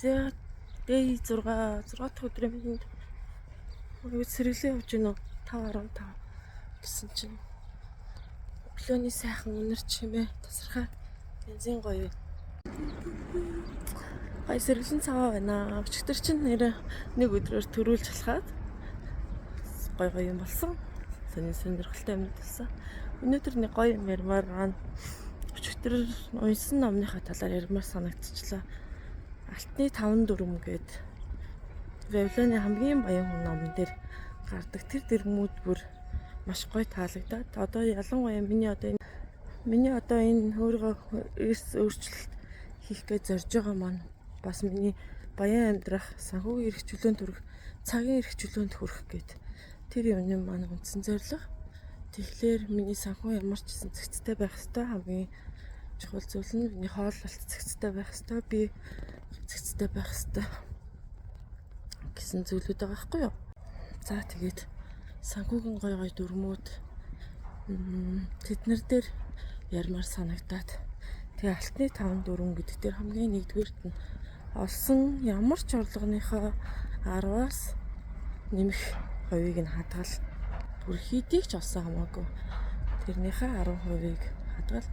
За дэй 6 дахь өдрийн минь сэргэлэн явж гинөө 5:15 гэсэн чинь өглөөний сайхан үнэр чимээ тасархай бензин гоё. Гай сэргэлэн цаваа байна. Өчигдөр чинь нэр нэг өдрөөр төрүүлж халахад гоё юм болсон. Сонирхолтой юм болсон. Өнөөдөр нэг гоё юм ярмаар байна. Өчигдөр унсан номныхаа талаар ярмаар санагдчихлаа. Алтны 5 дүрм гээд Вавилоны хамгийн баян хүн номон дээр гардаг тэр дэрмүүд бүр маш гоё таалагдаад одоо ялангуяа миний одоо энэ өөрийгөө өөрчлөлт хийх гэж зорж байгаа маань бас миний баян амьдрах, санхүүгийн эрхчлөөнд хүрэх, цагийн эрхчлөөнд хүрэх гээд тэр юмны маань үндсэн зорилго. Тэгэхээр миний санхүү ямар ч гэсэн цэгцтэй байх ёстой. Хамгийн чухал зүйл нь миний хооллолт цэгцтэй байх ёстой. Би цэгцтэй байх ёстой гэсэн зүйлүүд байгаа байхгүй юу? За тэгээд санхүүгийн гоё дүрмүүд тэднэр дээр ярмаар санагдаад тэгээ алтны 5 дүрм гэдэг дээр хамгийн нэгдүгээрт нь олсон ямар ч орлогынхоо 10-аас нэмэх хувийг нь хадгал. Бүр хийдийг ч олсон хамаагүй тэрнийхээ 10%-ийг хадгал.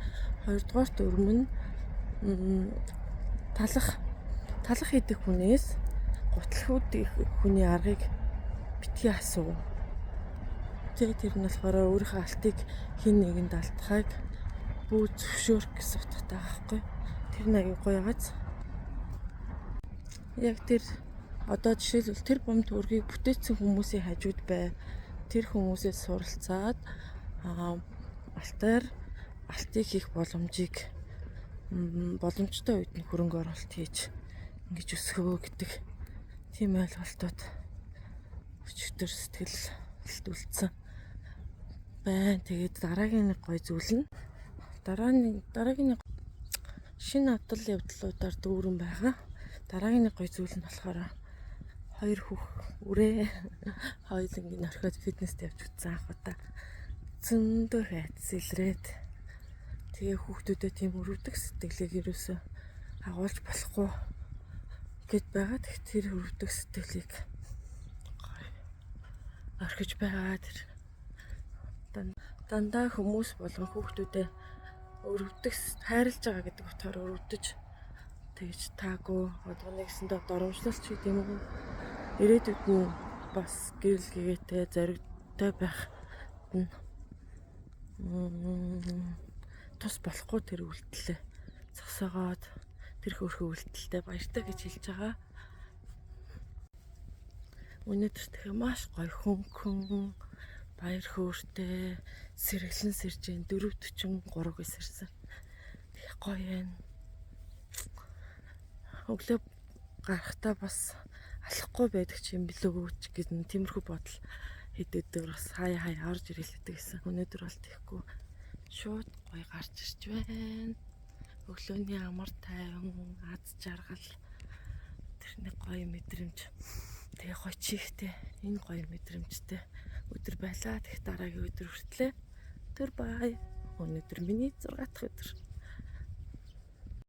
Хоёрдугаар дүрм нь талах хийдэг хүнээс гутлах хүний аргыг битгий асуу. Тэр нь болохоор өөрийнхөө алтыг хэн нэгэнд алдахайг бүү зөвшөөрөх гэсэн утгатай байхгүй. Тэр нэг гоё гац. Яг тэр одоо жишээлбэл тэр бом төргийг бүтээсэн хүмүүсийн хажууд бай. Тэр хүмүүсээс суралцаад алтыг хийх боломжтой үед нь хөрөнгө оруулалт хийж ингэж өсгөө гэдэг тийм ойлголтууд өчигдөр сэтгэлд үлдсэн байна. Тэгээд дараагийн нэг гоё зүйл нь дараагийн шинэ адал явдлуудаар дүүрэн байгаа. Дараагийн нэг гоё зүйл нь болохоор хоёр үрээ хоёулангийн орхиод фитнест явж утсан анх удаа зөндөө хайц илрээд тэгээ хүүхдүүдэд тийм өрөвдөг сэтгэлийг ерөөсөө агуулж болохгүй гэд байгаа. Тэр өрөвдөг сэтгэлийг орхиж байгаа. Тэр дандаа хүмүүс болон хүүхдүүдэд өрөвдөг хайрлаж байгаа гэдэг утгаар өрөвдөж тэгж таагүй одоо нэгсэндээ доромжлолч гэдэг юм уу, ирээдүйд нь бас гэрэл гэгээтэй зоригтой байх нь тус болохгүй тэр үйлдэлээ зогсоогоод тэр хөрхөө үйлдэлтэй баяртай гэж хэлж байгаа. Өнөөдөр тэгээ маш гоё хөнгөн баяр хөөртэй сэргэлэн сэржин 4:43 гэж сэрсэн. Тэгээ гоё байна. Өглөө гарахтаа бас алахгүй байдаг ч юм билүү гэсэн тиймэрхүү бодол хэдүүдээр бас хаяа орж ирэлдэг гэсэн. Өнөөдөр бол тийхгүй шууд гоё гарч ирж байна. Өглөөний амар тайван аз жаргал тэрний гоё мэдрэмж. Тэгээ гоё чихтэй энэ гоё мэдрэмжтэй өдөр байлаа. Тэгэх дараагийн өдөр хүртлээ. Тэр бай. Өнөөдөр миний 6 дахь өдөр.